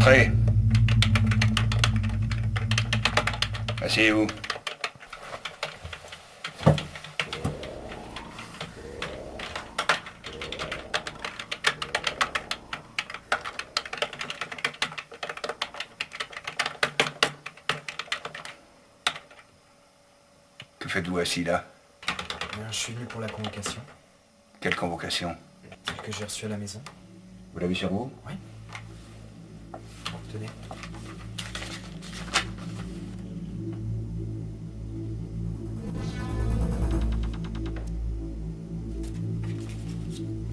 Entrez. Asseyez-vous. Que faites-vous assis là? Je suis venu pour la convocation. Quelle convocation? Celle que j'ai reçue à la maison. Vous l'avez sur vous? Oui. Bon, tenez.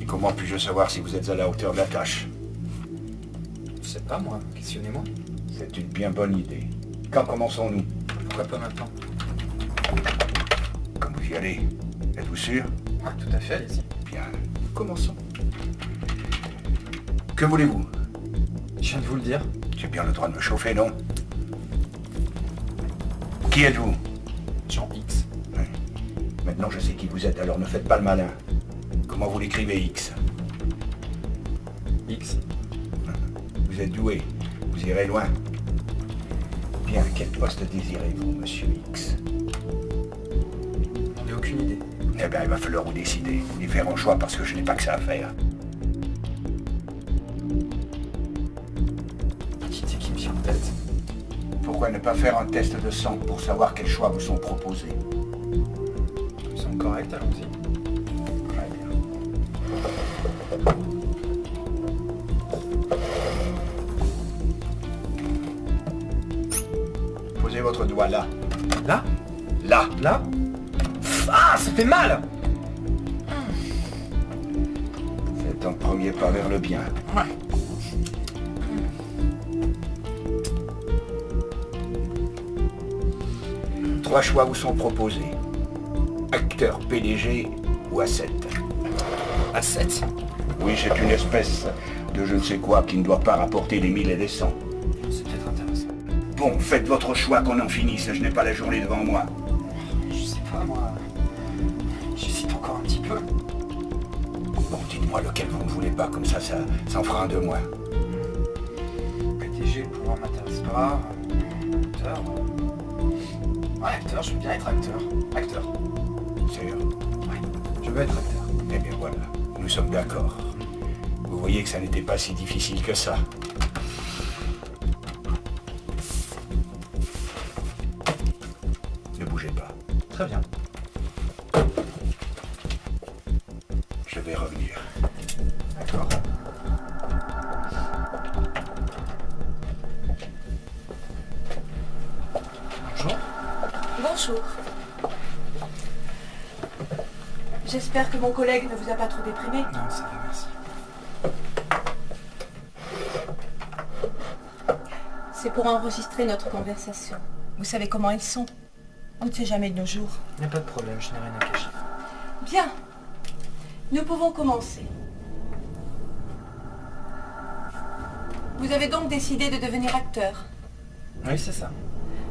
Et comment puis-je savoir si vous êtes à la hauteur de la tâche? Je sais pas, moi. Questionnez-moi. C'est une bien bonne idée. Quand commençons-nous? Pourquoi pas maintenant? Comme vous y allez. Êtes-vous sûr? Ouais, tout à fait, allez-y. Bien, commençons. Que voulez-vous? Je viens de vous le dire. J'ai bien le droit de me chauffer, non? Qui êtes-vous? Jean X. Oui. Maintenant, je sais qui vous êtes, alors ne faites pas le malin. Comment vous l'écrivez, X? X. Vous êtes doué. Vous irez loin. Bien, quel poste désirez-vous, monsieur X? J'en ai aucune idée. Eh bien, il va falloir vous décider. Et faire un choix parce que je n'ai pas que ça à faire. Petite idée qui me vient en tête. Pourquoi ne pas faire un test de sang pour savoir quels choix vous sont proposés? Ça me semble correct, allons-y. Très bien. Posez votre doigt là. Là? Là. Là? Ah, ça fait mal! C'est un premier pas vers le bien. Ouais. Trois choix vous sont proposés. Acteur PDG ou A7. À 7? Oui, c'est une espèce de je ne sais quoi qui ne doit pas rapporter des 1000 et des 100. C'est peut-être intéressant. Bon, faites votre choix qu'on en finisse. Je n'ai pas la journée devant moi. Je sais pas, moi. J'hésite encore un petit peu. Bon, dites-moi lequel vous ne voulez pas, comme ça en fera un de moins. PDG, le pouvoir m'intéresse pas. Acteur. Ouais, acteur, je veux bien être acteur. Acteur. Sûr. Ouais, je veux être acteur. Eh bien voilà, nous sommes d'accord. Vous voyez que ça n'était pas si difficile que ça. Ne bougez pas. Très bien. Je vais revenir. D'accord. Bonjour. Bonjour. J'espère que mon collègue ne vous a pas trop déprimé. Non, ça va, merci. C'est pour enregistrer notre conversation. Vous savez comment ils sont. On ne sait jamais de nos jours. Il n'y a pas de problème, je n'ai rien à cacher. Bien. Nous pouvons commencer. Vous avez donc décidé de devenir acteur. Oui, c'est ça.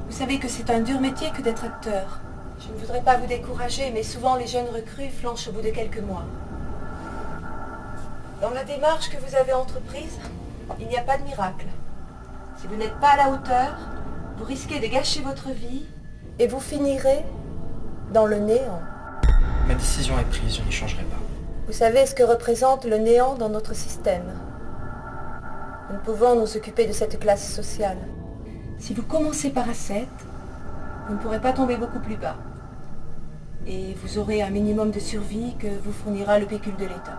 Vous savez que c'est un dur métier que d'être acteur. Je ne voudrais pas vous décourager, mais souvent les jeunes recrues flanchent au bout de quelques mois. Dans la démarche que vous avez entreprise, il n'y a pas de miracle. Si vous n'êtes pas à la hauteur, vous risquez de gâcher votre vie et vous finirez dans le néant. Ma décision est prise, je n'y changerai pas. Vous savez ce que représente le néant dans notre système. Nous ne pouvons nous occuper de cette classe sociale. Si vous commencez par A7, vous ne pourrez pas tomber beaucoup plus bas. Et vous aurez un minimum de survie que vous fournira le pécule de l'État.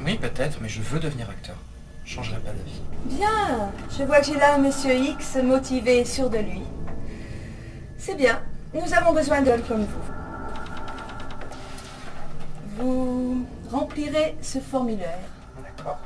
Oui, peut-être, mais je veux devenir acteur. Je changerai pas d'avis. Bien, je vois que j'ai là un monsieur X motivé et sûr de lui. C'est bien, nous avons besoin d'hommes comme vous. Vous remplirez ce formulaire. D'accord.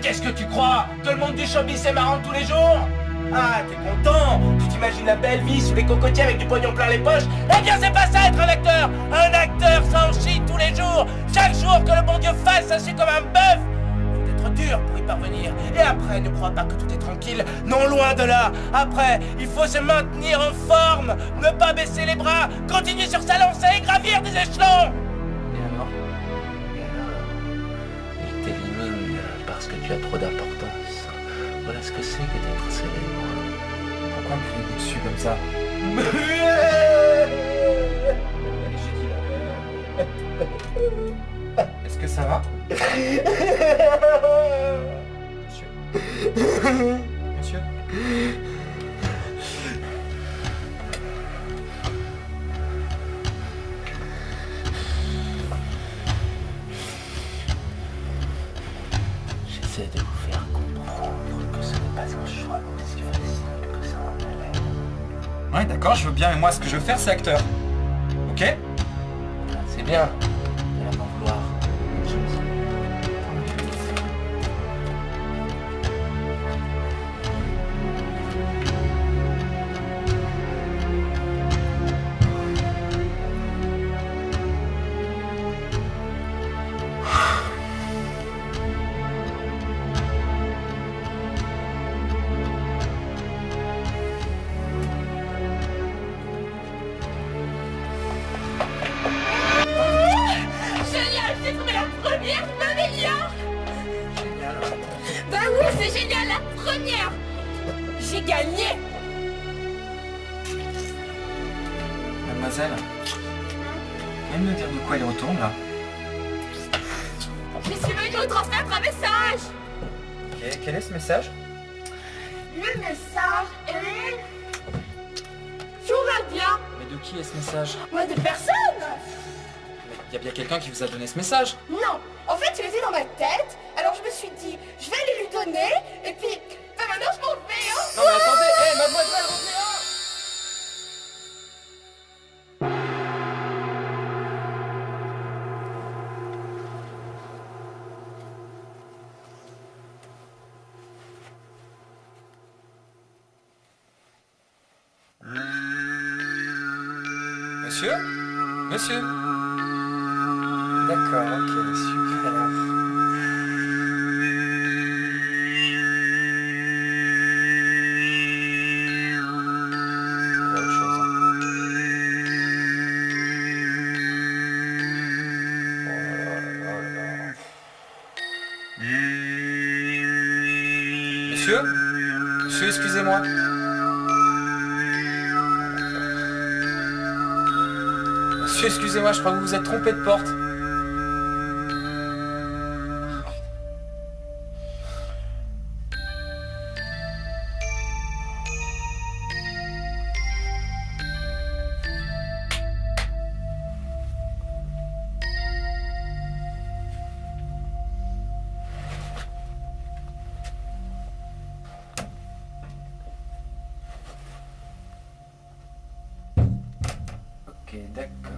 qu'est-ce que tu crois? Que le monde du showbiz c'est marrant tous les jours? Ah, t'es content? Tu t'imagines la belle vie sous les cocotiers avec du pognon plein les poches? Eh bien, c'est pas ça être un acteur! Un acteur, ça en chie tous les jours! Chaque jour que le bon Dieu fasse, ça chie comme un bœuf! Faut être dur pour y parvenir. Et après, ne crois pas que tout est tranquille. Non, loin de là! Après, il faut se maintenir en forme, ne pas baisser les bras, continuer sur sa lancée et gravir des échelons! Et alors? Il t'élimine parce que tu as trop d'importance. Voilà ce que c'est que d'être célèbre. Pourquoi me crier dessus comme ça? Est-ce que ça va? Monsieur? Monsieur? J'essaie de vous faire comprendre que ce n'est pas un choix aussi facile que ça en a l'air. Ouais, d'accord, je veux bien, mais moi, ce que je veux faire, c'est acteur. Ok? C'est bien de la m'en vouloir. Une chose. Génial, j'ai trouvé la première de millions. Génial. Bah oui, c'est génial, la première. J'ai gagné. Mademoiselle, vous pouvez me dire de quoi il retourne, là? Je suis venue vous transmettre un message. Ok, quel est ce message? Le message est... Tout va bien. Mais de qui est ce message? Moi, de personne. Il y a bien quelqu'un qui vous a donné ce message. Non, en fait, je l'ai dans ma tête. Alors je me suis dit, je vais aller lui donner. Et puis, bah maintenant je m'en vais. Hein. Non mais attendez, mademoiselle, revenez là! Monsieur? Monsieur? D'accord, ok, super. Il y a autre chose, hein. Oh là là. Monsieur? Monsieur, excusez-moi. Monsieur, excusez-moi, je crois que vous vous êtes trompé de porte. Ok, d'accord.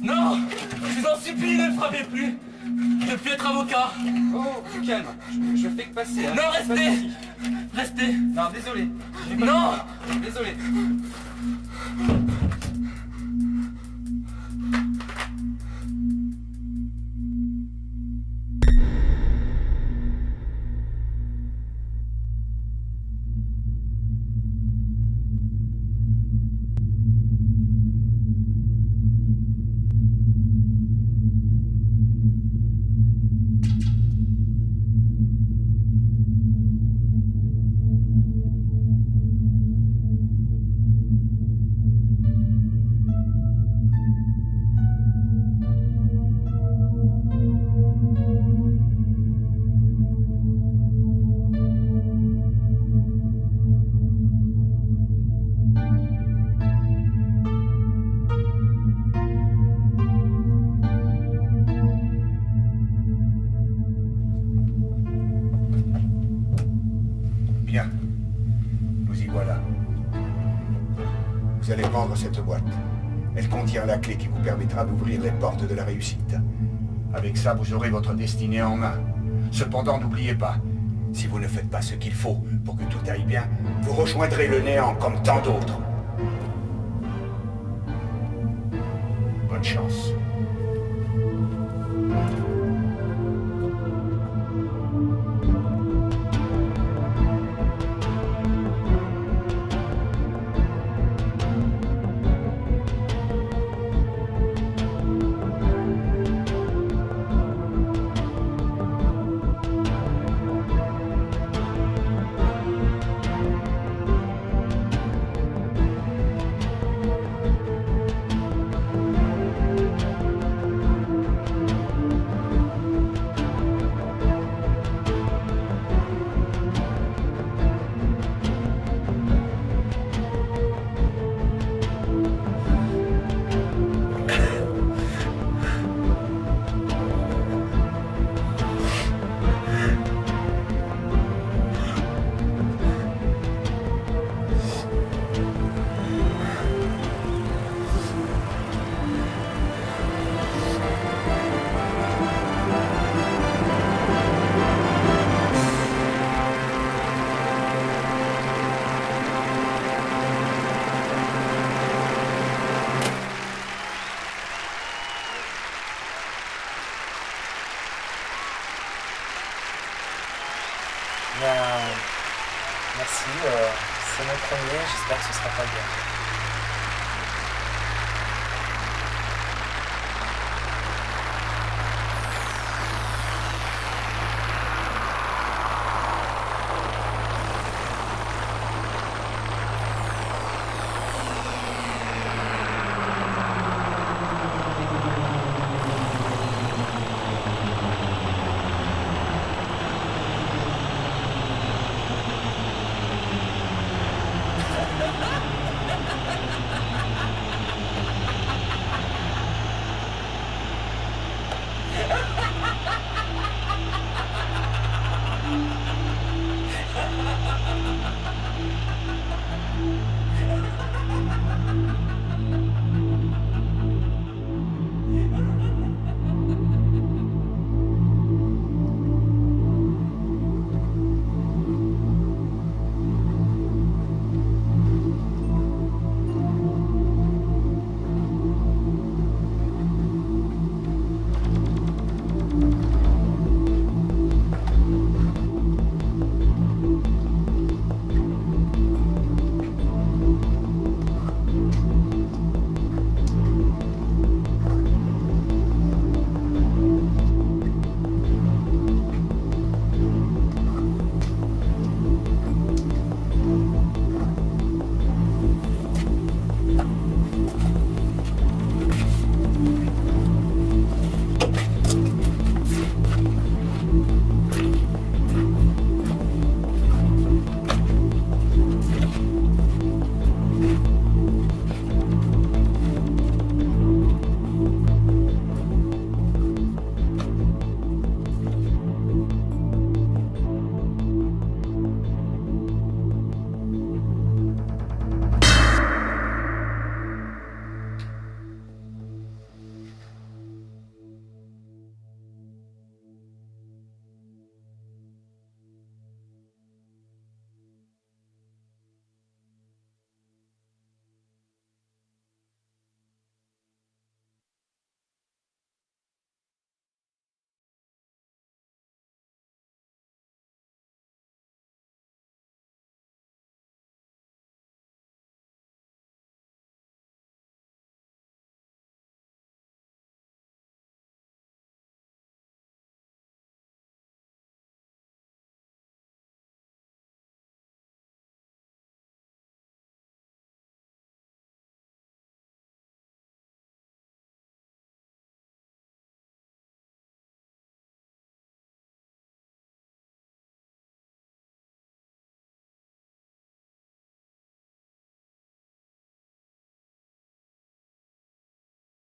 Non! Je vous en supplie, ne le frappez plus! Je veux plus être avocat! Oh, du calme, je fais que passer. Hein. Non, Pas de restez! soucis. Restez! Non, désolé. J'ai pas Non. le droit. Désolé. allez prendre cette boîte. Elle contient la clé qui vous permettra d'ouvrir les portes de la réussite. Avec ça, vous aurez votre destinée en main. Cependant, n'oubliez pas, si vous ne faites pas ce qu'il faut pour que tout aille bien, vous rejoindrez le néant comme tant d'autres. Bonne chance. Bien, merci. C'est mon premier, j'espère que ce sera pas bien.